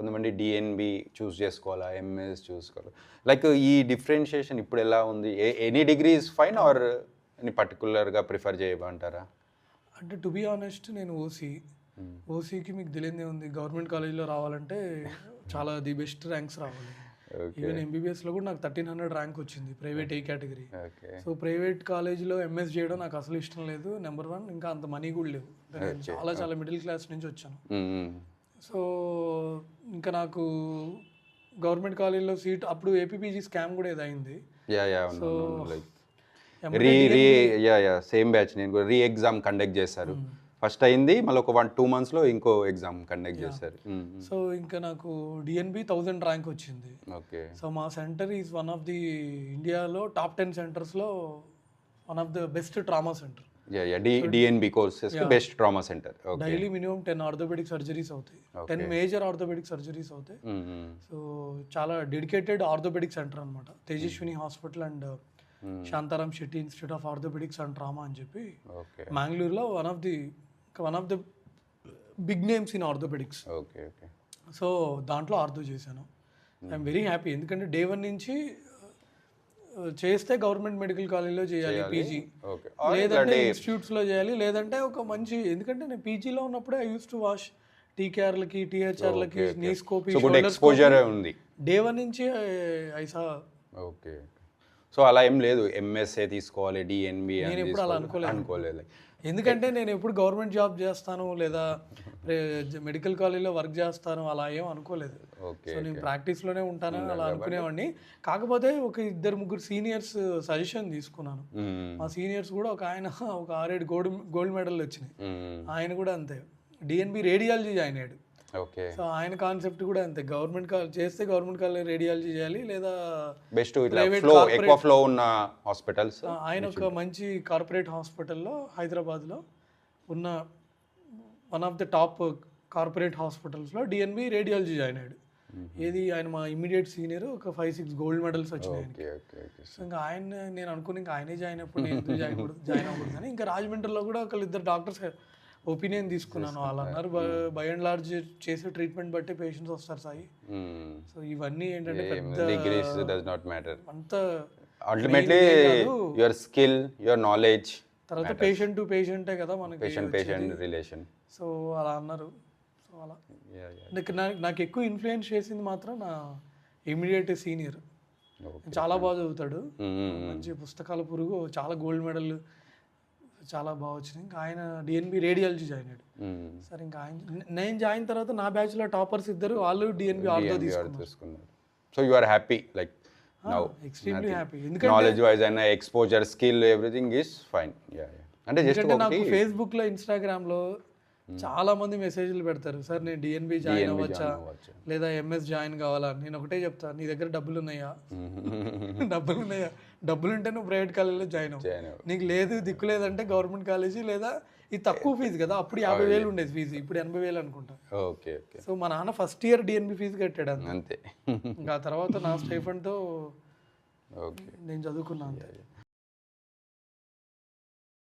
కొంతమంది డిఎన్బి చూస్ చేసుకోవాలా, ఎంఎస్ చూసుకోవాలి. లైక్ ఈ డిఫరెన్షియేషన్ ఇప్పుడు ఎలా ఉంది? Any degree is fine or any పర్టికులర్గా ప్రిఫర్ చేయమంటారా? అంటే టు బీ ఆనెస్ట్ నేను ఓసీకి మీకు తెలియదే ఉంది, గవర్నమెంట్ కాలేజ్లో రావాలంటే చాలా ది బెస్ట్ ర్యాంక్స్ రావాలి. ఈవెన్ ఎంబీబీఎస్లో కూడా నాకు 1300 ర్యాంక్ వచ్చింది, ప్రైవేట్ ఏ కేటగిరీ. సో ప్రైవేట్ కాలేజ్లో ఎంఎస్ చేయడం నాకు అసలు ఇష్టం లేదు, నెంబర్ 1. ఇంకా అంత మనీ కూడా లేవు, నేను చాలా మిడిల్ క్లాస్ నుంచి వచ్చాను. సో ఇంకా నాకు గవర్నమెంట్ కాలేజ్లో సీట్ అప్పుడు ఏపీపీజీ స్కామ్ కూడా ఏదైంది. సో సేమ్ బ్యాచ్ నేను కూడా రీ ఎగ్జామ్ కండక్ట్ చేశారు. ఫస్ట్ అయింది, మళ్ళీ ఒక 1-2 monthsలో ఇంకో ఎగ్జామ్ కండక్ట్ చేశారు. సో ఇంకా నాకు డిఎన్బి 1000 ర్యాంక్ వచ్చింది. ఓకే. సో మా centre is one of the ఇండియాలో టాప్ 10 సెంటర్స్లో one of the best trauma centre. DNB courses best trauma centre. Daily minimum 10 orthopaedic surgeries అవుతాయి, 10 మేజర్ ఆర్థోపెడిక్ సర్జరీస్ అవుతాయి. So చాలా డెడికేటెడ్ ఆర్థోపెడిక్ సెంటర్ అనమాట. Tejaswini hospital and Shantaram Shetty institute of orthopaedics and trauma అని చెప్పి మ్యాంగ్లూర్లో one of the big names in orthopaedics. So దాంట్లో ortho చేశాను. I'm very happy, ఎందుకంటే డే 1 నుంచి చేస్తే గవర్నమెంట్ మెడికల్ కాలేజ్లో చేయాలి పీజీ, లేదంటే ఇన్స్టిట్యూట్స్లో చేయాలి, లేదంటే ఒక మంచి, ఎందుకంటే నేను పీజీలో ఉన్నప్పుడే ఐ యూస్ టు వాష్ టీకేఆర్లకి, టీహెచ్ఆర్లకి, నీస్కోపీ, డే 1 నుంచి ఐసా. ఓకే. సో అలా ఏం లేదు ఎంఎస్ఏ తీసుకోవాలి డిఎన్బి నేను ఎప్పుడు అలా అనుకోలేదు. ఎందుకంటే నేను ఎప్పుడు గవర్నమెంట్ జాబ్ చేస్తాను లేదా మెడికల్ కాలేజ్లో వర్క్ చేస్తాను అలా ఏం అనుకోలేదు. సో నేను ప్రాక్టీస్లోనే ఉంటాను అలా అనుకునేవాడిని. కాకపోతే ఒక 2-3 సీనియర్స్ సజెషన్ తీసుకున్నాను. మా సీనియర్స్ కూడా ఒక ఆయన ఒక 6-7 గోల్డ్ మెడల్ వచ్చినాయి, ఆయన కూడా అంతే డిఎన్బి రేడియాలజీ జాయిన్ అయ్యాడు. ఓకే. సో ఆయన కాన్సెప్ట్ కూడా అంతే, గవర్నమెంట్ చేస్తే గవర్నమెంట్ కాలేజ్ రేడియాలజీ చేయాలి లేదా బెస్ట్ ఎక్కువ ఫ్లో ఉన్న హాస్పిటల్స్. ఆయన ఒక మంచి కార్పొరేట్ హాస్పిటల్లో హైదరాబాద్లో ఉన్న one of the top corporate హాస్పిటల్స్లో డిఎన్బి రేడియాలజీ జాయిన్ అయ్యాడు. ఏది ఆయన మా ఇమ్మీడియట్ సీనియర్, ఒక 5-6 గోల్డ్ మెడల్స్ వచ్చినాయి. సో ఇంకా ఆయన నేను అనుకుని ఇంకా ఆయనే జాయిన్ అప్పుడు నేను ఎందుకు జాయిన్ అవ్వకూడదు అని ఇంకా రాజమండ్రిలో కూడా 1-2 డాక్టర్స్ ఒపీనియన్ తీసుకున్నాను. వాళ్ళు అన్నారు బై అండ్ లార్జ్ చేసే ట్రీట్మెంట్ బట్టి పేషెంట్స్ వస్తారు సాయి. సో ఇవన్నీ ఏంటంటే అంత ultimately your skill, your knowledge, తర్వాత పేషెంట్ టు పేషెంటే కదా మనకి పేషెంట్ రిలేషన్. సో అలా అన్నారు. సో అలా నాకు ఎక్కువ ఇన్ఫ్లుయెన్స్ చేసింది మాత్రం నా ఇమీడియట్ సీనియర్. చాలా బాగా చదువుతాడు, మంచి పుస్తకాల పురుగు, చాలా గోల్డ్ మెడల్ చాలా బాగా వచ్చినాయి. ఇంకా ఆయన డిఎన్బి రేడియాలజీ జాయిన్ అయ్యాడు. సరే ఇంకా నేను జాయిన్ తర్వాత నా బ్యాచ్లో టాపర్స్ 2 వాళ్ళు డిఎన్బి ఆర్థో తీసుకున్నారు. So you are happy like now? Extremely happy, ఎందుకంటే knowledge wise and exposure, skill, everything is fine. అంటే జస్ట్ నాకు ఫేస్బుక్లో, ఇన్స్టాగ్రామ్లో చాలా మంది మెసేజ్లు పెడతారు, సార్ నేను డిఎన్బి జాయిన్ అవ్వచ్చా లేదా ఎంఎస్ జాయిన్ కావాలా. నేను ఒకటే చెప్తా, నీ దగ్గర డబ్బులు ఉన్నాయా? డబ్బులు ఉంటే నువ్వు ప్రైవేట్ కాలేజీలో జాయిన్ అవ్వు. నీకు లేదు, దిక్కు లేదంటే గవర్నమెంట్ కాలేజీ, లేదా ఇది తక్కువ ఫీజు కదా, అప్పుడు 50,000 ఉండేది ఫీజు, ఇప్పుడు 80,000 అనుకుంటా. ఓకే. సో మా నాన్న ఫస్ట్ ఇయర్ డిఎన్బి ఫీజు కట్టాడు అంతే. ఇంకా తర్వాత నా స్టైఫండ్తో నేను చదువుకున్నాను అంతే.